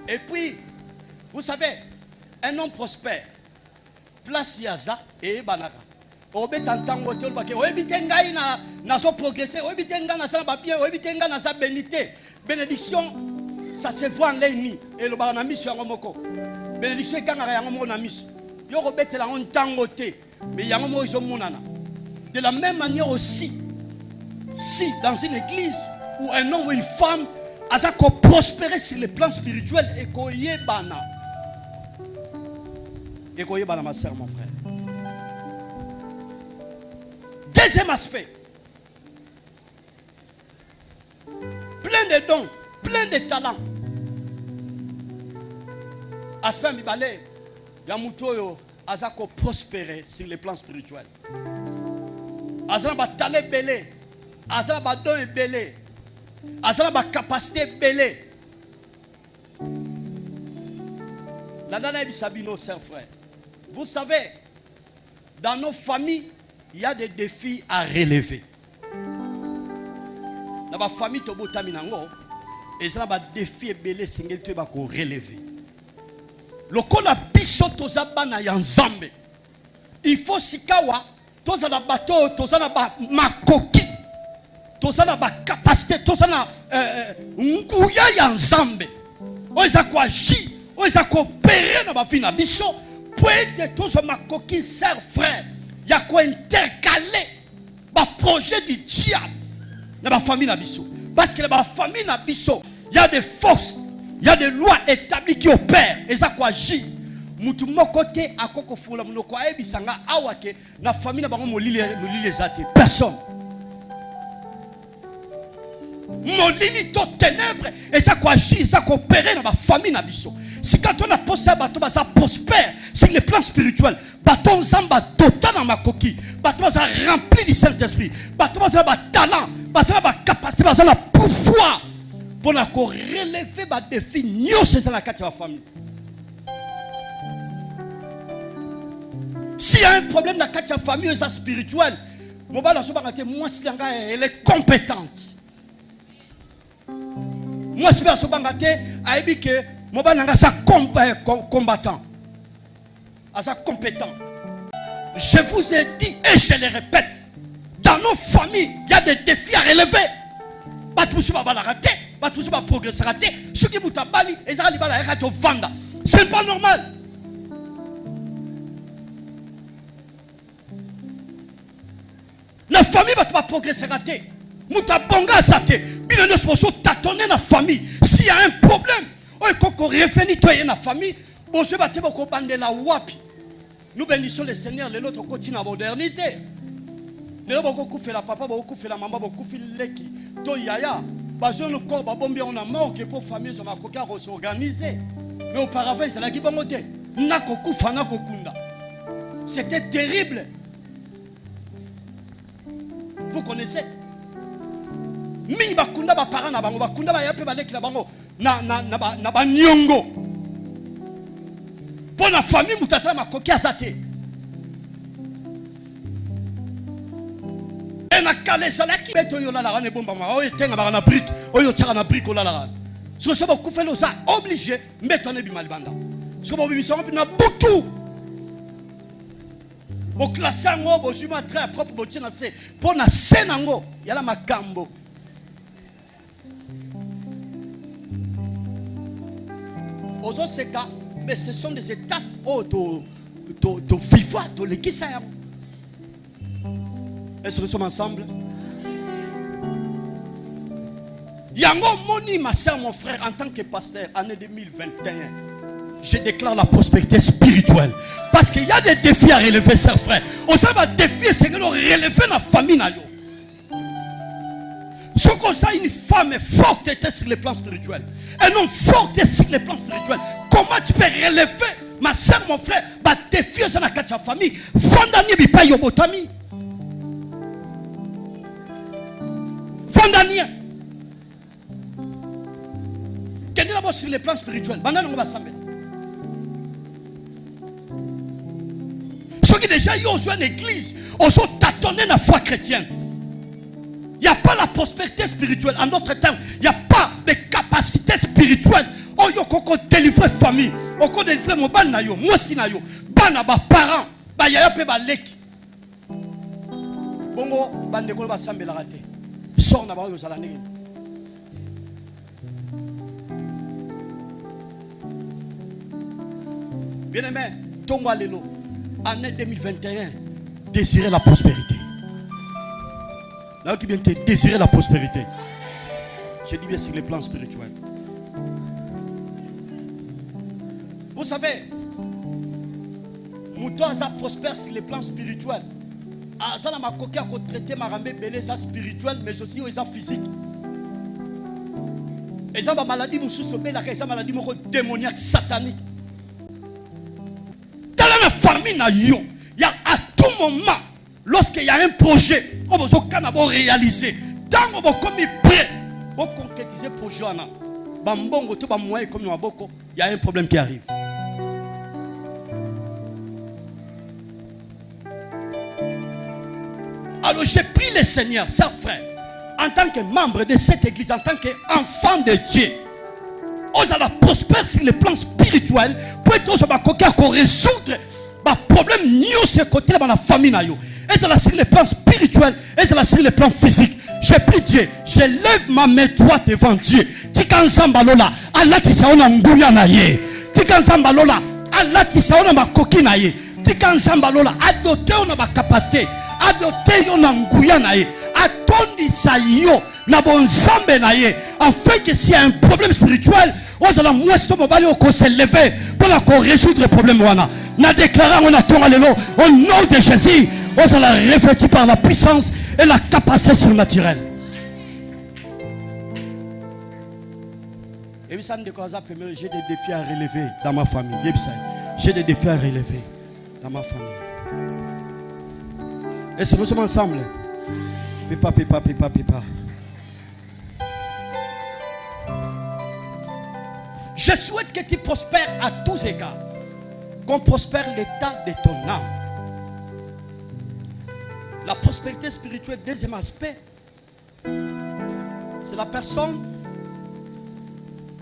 Et puis vous savez, un homme prospère place yaza et banaka obetantango te olbake obitenga na so progresser obitenga na sa ba bien obitenga na sa bénédiction ça se voit en l'aini et le bana mission ngomoko bénédiction kanga yango mo na mission. Mais de la même manière aussi, si dans une église où un homme ou une femme aza ko prospérer sur le plan spirituel et ko yebana. Et ko yebana ma sœur, mon frère. Deuxième aspect. Plein de dons, plein de talents. Aspect mibale, ya mutoyo aza ko prospérer sur le plan spirituel. Aza ba talent belé, aza ba don belé, aza ba capacité belé. La nana bisabino, chers frères. Vous savez, dans nos familles, il y a des défis à relever. Dans ma famille, tobo taminango, et ça va défi belé singel tu vas ko relever. Le kona biso tozaba na yanzambe. Il faut sikawa tozana bateau, tozana ba makoki, tozana ba capacité, tozana nguya yanzambe. Oza ko agir, oza ko opérer na ba vie na biso, pour être tous makoki sœur frère. Il y a quoi intercaler ba projet du diable dans la famille na biso. Parce que dans la famille na biso, il y a des forces, il y a des lois établies qui opèrent. Et ça quoi agit. Mutu mokote akoko fula munoko aebisanga awake na famille na bango molili ezate. Personne. Molili to ténèbres et ça quoi agit, ça coopérer dans la famille na biso. Si quand on a posé bateau ça prospère sur le plan spirituel, bateau zamba total dans ma coquille, bateau ça rempli du Saint-Esprit, bateau ça ba talent, bateau ba capacité, bateau ça pouvoir pour la relever ba défi nyo c'est ça la carte de la famille. S'il y a un problème dans la carte de la famille ça spirituel, moi si elle est compétente. Moi si elle est que combattant. Asa compétent. Je vous ai dit et je le répète, dans nos familles, il y a des défis à relever. C'est pas normal. La famille va progresser raté. Muta bonga sate. Bien nous sommes tâtonner la famille. S'il y a un problème, on koko refeni toi et la famille, on se battre beaucoup bande la wapi. Nous bénissons le Seigneur, les autres continuent la modernité. Les autres beaucoup fait la papa, beaucoup fait la maman, beaucoup fait leki. To yaya, bazo nous corps babombi on a manqué pour famille sur ma coca s'organiser. Mais auparavant c'est la qui bamote. Nako kufa nako kunda. C'était terrible. Vous connaissez? Mingi bakunda ba parents na bango bakunda ba yape ba leki na bango na ba nyongo. Pour la famille mutasala makoki asate. Et na kale sala ki beto yo la ne bomba ma o etenga ba na brique oyo tsaka na brique ola la. So so ba kufelo ça obligé mbeto ne bimalibanda. So ba biso na butu. Au classango bo juma très propre bo tina se pour na senango yala makambo. Ozo seka mais ce sont des étapes de vivre de l'église. Est-ce que nous sommes ensemble? Yango moni ma soeur mon frère en tant que pasteur année 2021. Je déclare la prospérité spirituelle. Parce qu'il y a des défis à relever, chers frères. On sait que les défis, c'est que nous relevons la famille. Ce qu'on sait, une femme est forte sur le plan spirituel. Un homme fort sur le plan spirituel. Comment tu peux relever, ma soeur, mon frère, les défis dans la famille? Fondani bipa yobotami. Fondani. Quel est d'abord sur le plan spirituel? Bandana on va s'embêter. Déjà, ils ont une église, ils ont tâtonné la foi chrétienne. Il n'y a pas la prospérité spirituelle. En d'autres termes, il n'y a pas de capacité spirituelle. Oh, il y a délivrer famille. Il y a délivrer mon ban nayo, moi si nayo, ban ba parents, ba yaya pe ba leki. Bongo bande ko ba sambe la raté. Sort na ba yo zala ndenge. Bien-aimé, tomba lelo. Année 2021, désirer la prospérité. Là qui vient te désirer la prospérité. Je dis bien sur le plan spirituel. Vous savez, Mouton a prospère sur le plan spirituel. Azana makoki a traité marambe beleza spirituel mais aussi aux physique. Et ça, ma maladie, mon souci, c'est maladie démoniaque, satanique. Dans la famille, il y a à tout moment, lorsqu'il y a un projet, on va réaliser. Tant qu'on va prêt, on va concrétiser le projet. Il y a un problème qui arrive. Alors j'ai pris le Seigneur, ça frère. En tant que membre de cette église, en tant qu'enfant de Dieu, on a prospérer sur le plan spirituel pour être résoudre les problèmes de ce côté dans la famille. Et ça sur le plan spirituel, et ça sur le plan physique. J'ai pris Dieu, je lève ma main droite devant Dieu. Tika nzambalola, Allah qui saona nguya na ye. Tika nzambalola, Allah qui saona makoki na ye. Tika nzambalola, adote on a ma capacité, adote on a nguya na ye. Atondisa yo na bonzambe na ye afin que s'il y a un problème spirituel on va mouesto mobali on se lever pour résoudre le problème wana na déclarant on a ton allélo au nom de Jésus on va la revêtir par la puissance et la capacité surnaturelle. Et puis ça me déclare j'ai des défis à relever dans ma famille. J'ai des défis à relever dans ma famille. Et si nous sommes ensemble. Pépa. Je souhaite que tu prospères à tous égards. Qu'on prospère l'état de ton âme. La prospérité spirituelle, deuxième aspect, c'est la personne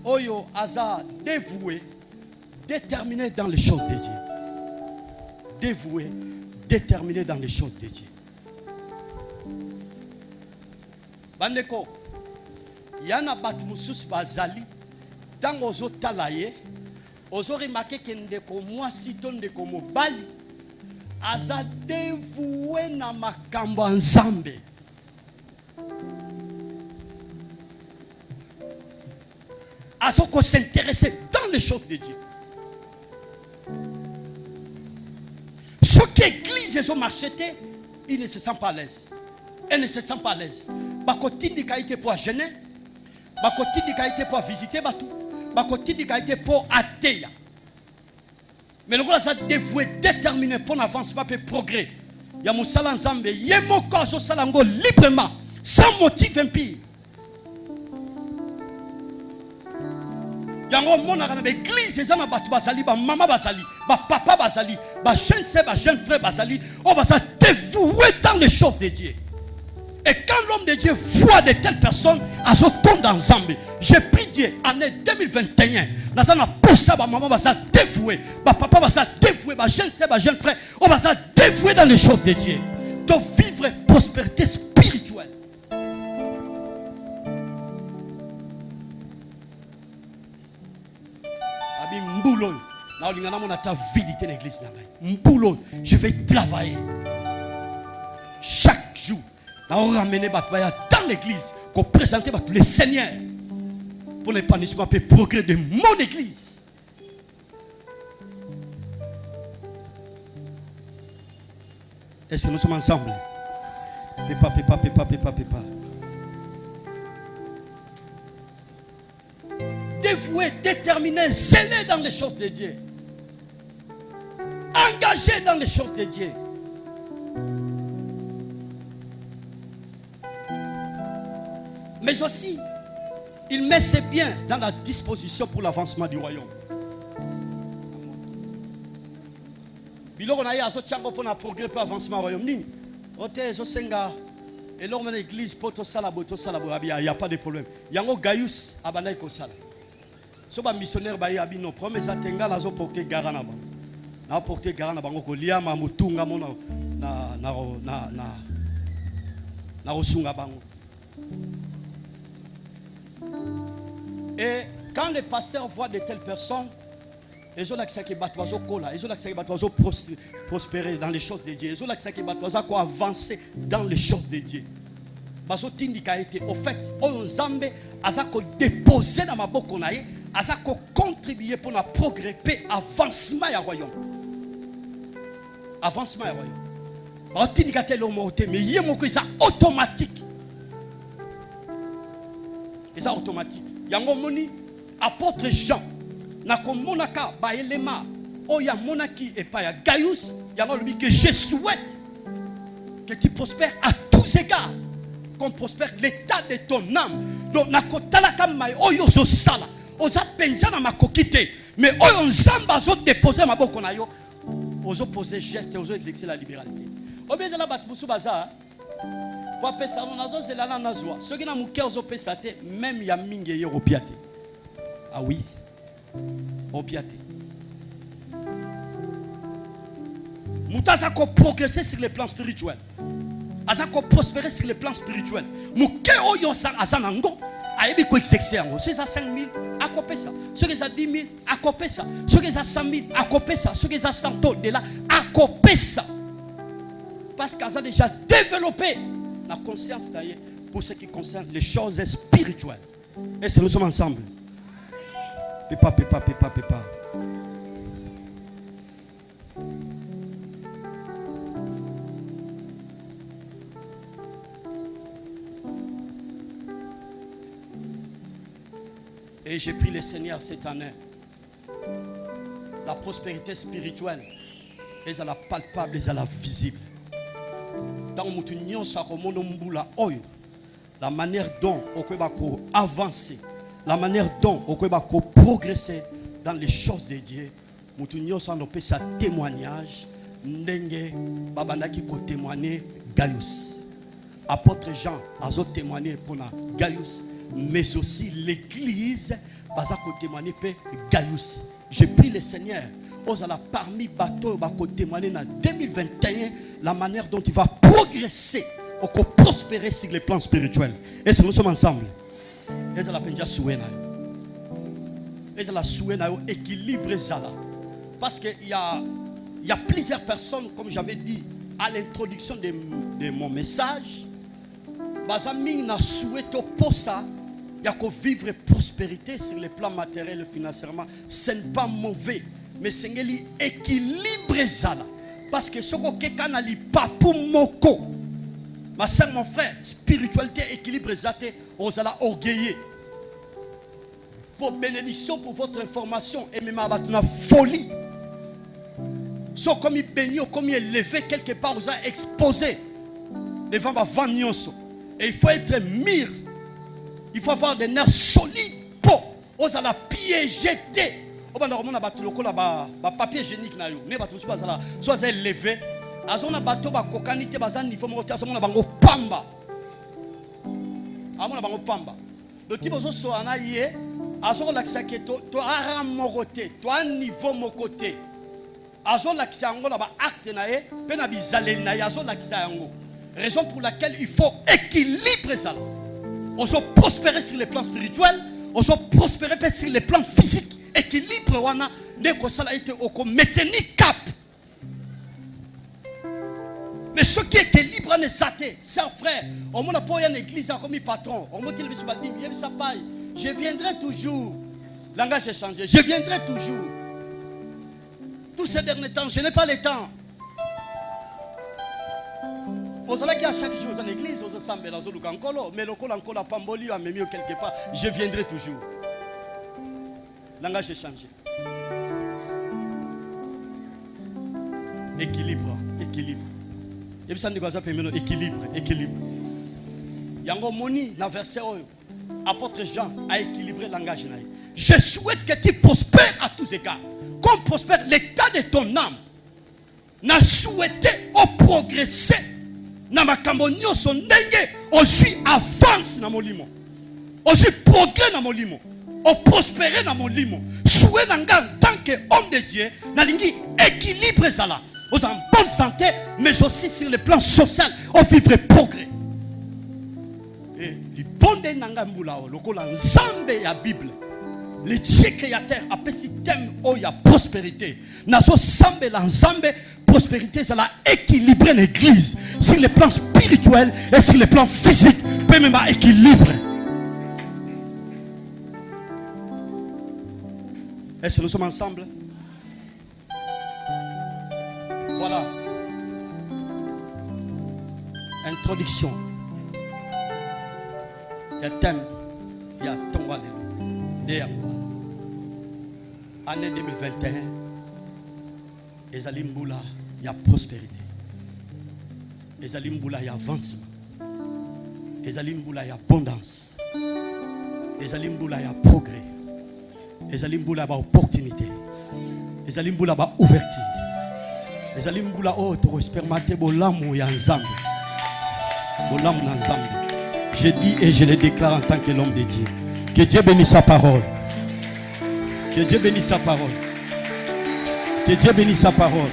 Oyo Aza dévouée, déterminée dans les choses de Dieu. Dévouée, déterminée dans les choses de Dieu. Bandeko, yana bat musus bazali, tango ozo talaye, ozo remarqué que ndeko mwasi to ndeko mobali, aza dévoué na makambo nzambe. Azo ko s'intéresser dans les choses de Dieu. Ce qui église et son marcheté, il ne se sent pas à l'aise. Elle ne se sent pas à l'aise. Bakotindi kaite pour gêner, bakotindi kaite pour visiter batou, bakotindi kaite pour ateya. Mais le gars ça dévoué, déterminé pour l'avancement et progrès. Il y a mon salan zambe, yemo koso salango librement, sans motif impie. Il y a un monde dans l'église, les gens batu basali, ba maman basali, ba papa basali, ba jeune sœur, ba jeune frère basali, on va se dévouer dans les choses de Dieu. Et quand l'homme de Dieu voit de telles personnes, à ce tombe dans Zambie, j'ai pris Dieu, année 2021, dans un poste, ma maman va se dévouer, ma papa va se dévouer, ma jeune sœur, ma jeune frère, on va se dévouer dans les choses de Dieu. Donc vivre prospérité spirituelle. Abi mboulon, na olingana mona ta vidité l'église na mboulon, je vais travailler chaque jour. On ramener dans l'église, qu'on présente le Seigneur pour l'épanouissement et le progrès de mon église. Est-ce que nous sommes ensemble? Pépa. Dévoué, déterminé, zélé dans les choses de Dieu. Engagé dans les choses de Dieu. Mais aussi, il met ses biens dans la disposition pour l'avancement du royaume. Il y a un progrès pour l'avancement du royaume. Il n'y a pas de problème. Il y a un Gaius à Banaï Kosala. Si un missionnaire a dit non, premier Zatenga n'a pas porté Garana. N'a porté Garana, Liam a Mutunga na Rosunga Bango. Et quand les pasteurs voient de telles personnes, ils ont l'accès qui battent ils ont l'accès qui prospérer dans les choses de Dieu. Ils ont l'accès qui battent avancer dans les choses de Dieu. Au fait, on zambe aza ko déposer na maboko na ye, aza ko contribuer pour na progresser avancement ya royaume. Avancement ya royaume. Ba otinikate lo mote mais ye moko ça automatique. Et ça automatique. Yango moni apôtre Jean na komonaka ba elema oya monaki et pas ya Gaius, yango lui que je souhaite que tu prospères à tous égards, qu'on prospère l'état de ton âme. Donc nakotala kamai oyo zo sala oza penja na makokite mais oyo nzamba zo déposer maboko na yo ozo poser geste ozo exercer la libéralité. Obeza la batbusu baza pour pesa no nazo c'est la nazwa ce qui na muke ozo pesa te même ya mingi ye opiate. Ah oui, opiate. Mutaza ko progresser sur le plan spirituel. Aza ko prospérer sur le plan spirituel. Muke oyo sa azanango ayebi ko exercer yango. C'est ça 5 000 akopesa. Ce que ça 10 000 akopesa. Ce que ça 100 000 akopesa. Ce que ça 100 de là akopesa. Parce qu'elle a déjà développé la conscience d'ailleurs pour ce qui concerne les choses spirituelles. Et c'est nous sommes ensemble. Pépa. Et j'ai pris le Seigneur cette année. La prospérité spirituelle, elle est palpable, elle est visible. Dans la manière dont on peut avancer, la manière dont on peut progresser dans les choses de Dieu, nous avons sa témoignage. Ndenge babandaki ko témoigner Gaius. Apôtre Jean a témoigné pour Gaius, mais aussi l'église baza ko témoigner pour Gaius. J'ai pris le Seigneur. Osala parmi bateaux bako témoigner en 2021 la manière dont il va progresser ou prospérer sur le plan spirituel. Et si nous sommes ensemble, et ça la penja souena. Et ça la souena équilibre zala. Parce que il y a plusieurs personnes, comme j'avais dit à l'introduction de mon message, bazami na souhaité pour ça, il y a qu'on vivre prospérité sur le plan matériel et financièrement. Ce n'est pas mauvais, mais c'est un équilibre zala. Parce que ce que quelqu'un n'a pas pour moko, ma soeur, mon frère, spiritualité, équilibre zate, on s'ala orgueillé. Pour bénédiction, pour votre information, et même à la folie. So comme il bénit, comme il est élevé quelque part, vous a exposé devant ma vanyoso. Et il faut être mire. Il faut avoir des nerfs solides pour oser la piéger. On va normalement battre le col là-bas, papier hygiénique na yo. Ne battre soit ça là, soit élevé. Azona bateau ba kokanité bazan niveau monter azona bango pamba. Amona bango pamba. Le type ozo so ana yé, azona lakisa ke to ara moroté, to un niveau mon côté. Azona lakisa ngo na ba acte na ye, pe na bizaleli na ye azona lakisa ngo. Raison pour laquelle il faut équilibrer ça. On se prospérer sur les plans spirituels, on se prospérer sur les plans physiques. Équilibre wana ne ko sala été au maintenir cap. Mais ce qui est équilibre ne saté, c'est frère. On m'a pas une église comme patron. On m'a dit je viendrai toujours. Langage est changé. Je viendrai toujours. Tous ces derniers temps, je n'ai pas le temps. Vous savez qu'à chaque jour dans l'église, on s'assemble dans le Lukankolo, mais le Kolankolo Pamboli a mis quelque part. Je viendrai toujours. Langage est changé. Équilibre. Et puis ça nous dit équilibre. Yango moni na verset oyo. Apôtre Jean a équilibré le langage. Je souhaite que tu prospères à tous égards. Comme prospère l'état de ton âme. N'a souhaité au progresser. Na makambo nyonso ndenge aussi avance na molimo. Aussi progrès na molimo. On prospérer dans mon limo. Souhait en tant qu'homme de Dieu, na lingi équilibre zala. Aux en bonne santé, mais aussi sur le plan social, on vivrait progrès. Et les bonnes nanga mbula o lokola nzambe ya Bible. Le Dieu créateur appelle système où il y a prospérité. Nazo sambe la nzambe prospérité ça l'a équilibré l'église sur le plan spirituel et sur le plan physique, peut même équilibrer. Est-ce que nous sommes ensemble? Voilà. Introduction. Il y a thème. Il y a ton alléluia. Année 2021. Ezali Mboula, il y a prospérité. Ezali Mboula, il y a avancement. Ezali Mboula, il y a abondance. Ezali Mboula, il y a progrès. Ezali Mboula, il y a opportunité. Ezali Mboula, il y a ouverture. Ezali Mboula, oh, tu espères mater bolamu ya nzambe. Bolamu na nzambe. Je dis et je le déclare en tant que l'homme de Dieu. Que Dieu bénisse sa parole. Que Dieu bénisse sa parole. Que Dieu bénisse sa parole.